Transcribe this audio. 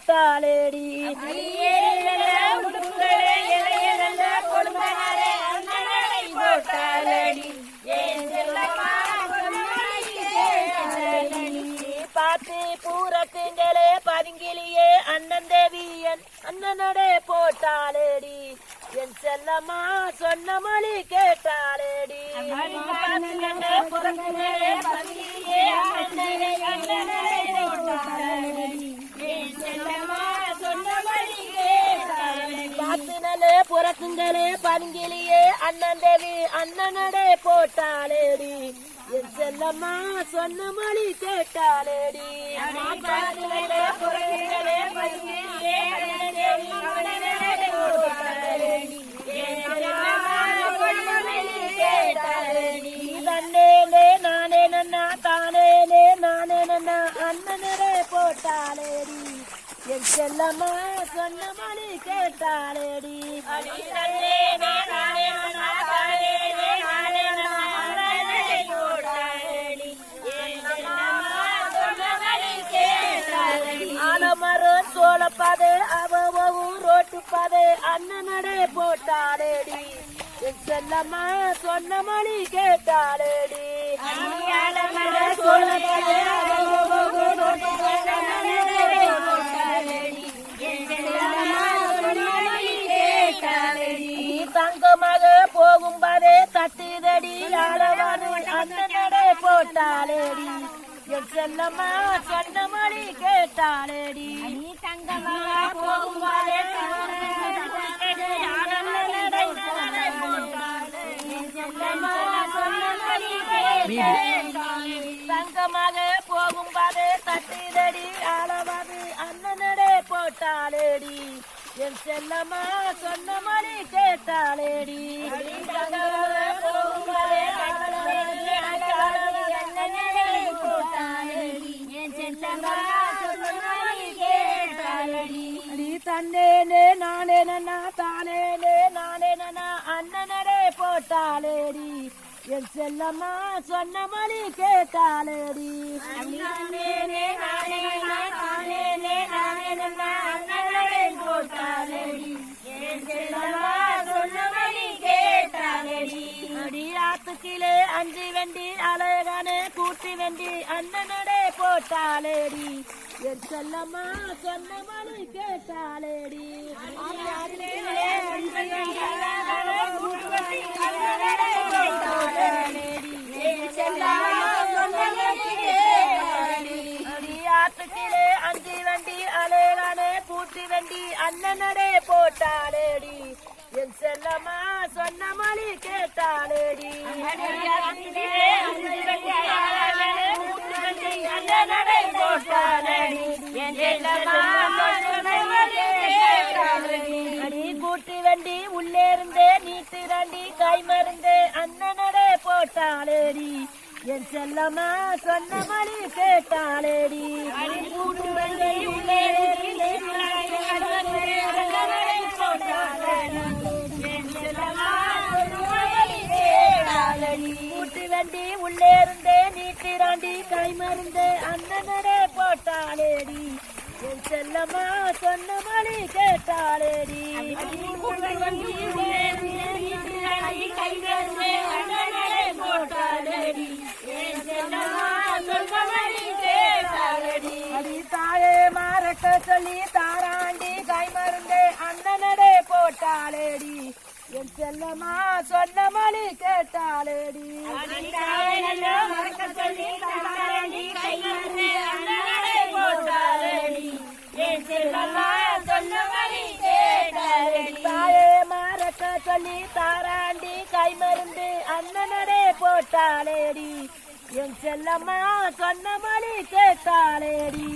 கேட்டாளேடி பாத்தி பூரத்திங்களே பதுங்கிலியே அண்ணன் தேவியன் அண்ணனடே போட்டாளேடி என் செல்லம்மா சொன்ன மொழி கேட்டாளேடி பாத்தினலே புறக்குங்களே பதுங்கிலியே அண்ணன் தேவி அண்ணனடே போட்டாளேடி என் செல்லம்மா சொன்ன மொழி கேட்டாளேடி தன்னேனே நானே நன்னா தானேனே நானே நன்னா அண்ணனரே போட்டாளேடி என் செல்லம்மா சொன்ன மொழி கேட்டாளேடி ஆலமரம் சோளப்பாதை அவவும் ரோட்டு பாதை அண்ணனடே போட்டாளேடி என் செல்லம்மா சொன்ன மொழி கேட்டாளேடி தங்கமாக போகும் பாதே தட்டுதடி ஆளவாது அண்ணனடே போட்டாளேடி என் செல்லம்மா சொன்ன மொழி கேட்டாளேடி தங்கமாக போகும் பாதே தங்கமாக போகும் பாதே தட்டுதடி ஆளவாது அண்ணனடே போட்டாளேடி என் செல்லம்மா சொன்ன மொழி கேட்டாளேடி தன்னேனே நானே நன்னா தானேனே நானே நன்னா அண்ணனடே போட்டாளேடி என் செல்லம்மா சொன்ன மொழி கேட்டாளேடி அடியாத்துக்கிலே அஞ்சு வெண்டி அழகானே கூட்டி வெண்டி அண்ணனடே போட்டாளேடி என் செல்லம்மா சொன்ன மொழி கேட்டாளேடி ஆத்துக்கிலே அஞ்சு வண்டி அழகானே கூட்டி வண்டி அண்ணனடே போட்டாளேடி என் செல்லம்மா சொன்ன மொழி கேட்டாளேடி அண்ணனடே போட்டாளேடி என் செல்லம்மா அடி கூட்டி வண்டி உள்ளே இருந்தே நீட்டு வண்டி கை மருந்தே அண்ணனடே போட்டாளேடி என் செல்லம்மா சொன்ன மொழி கேட்டாளேடி கூட்டி வண்டி உள்ளே இருந்தே நீட்டிராண்டி கை மருந்தே அண்ணனடே போட்டாளேடி என் செல்லம்மா சொன்ன மொழி கேட்டாளேடி தாயே மாறட்ட சொல்லி தாராண்டி கை மருந்தே அண்ணனடே போட்டாளேடி என் செல்லம்மா சொன்ன மொழி கேட்டாளேடி தாயே மாறட்ட சொல்லி தாராண்டி கை மருந்து அண்ணனடே போட்டாளேடி என் செல்லம்மா சொன்ன மொழி கேட்டாளேடி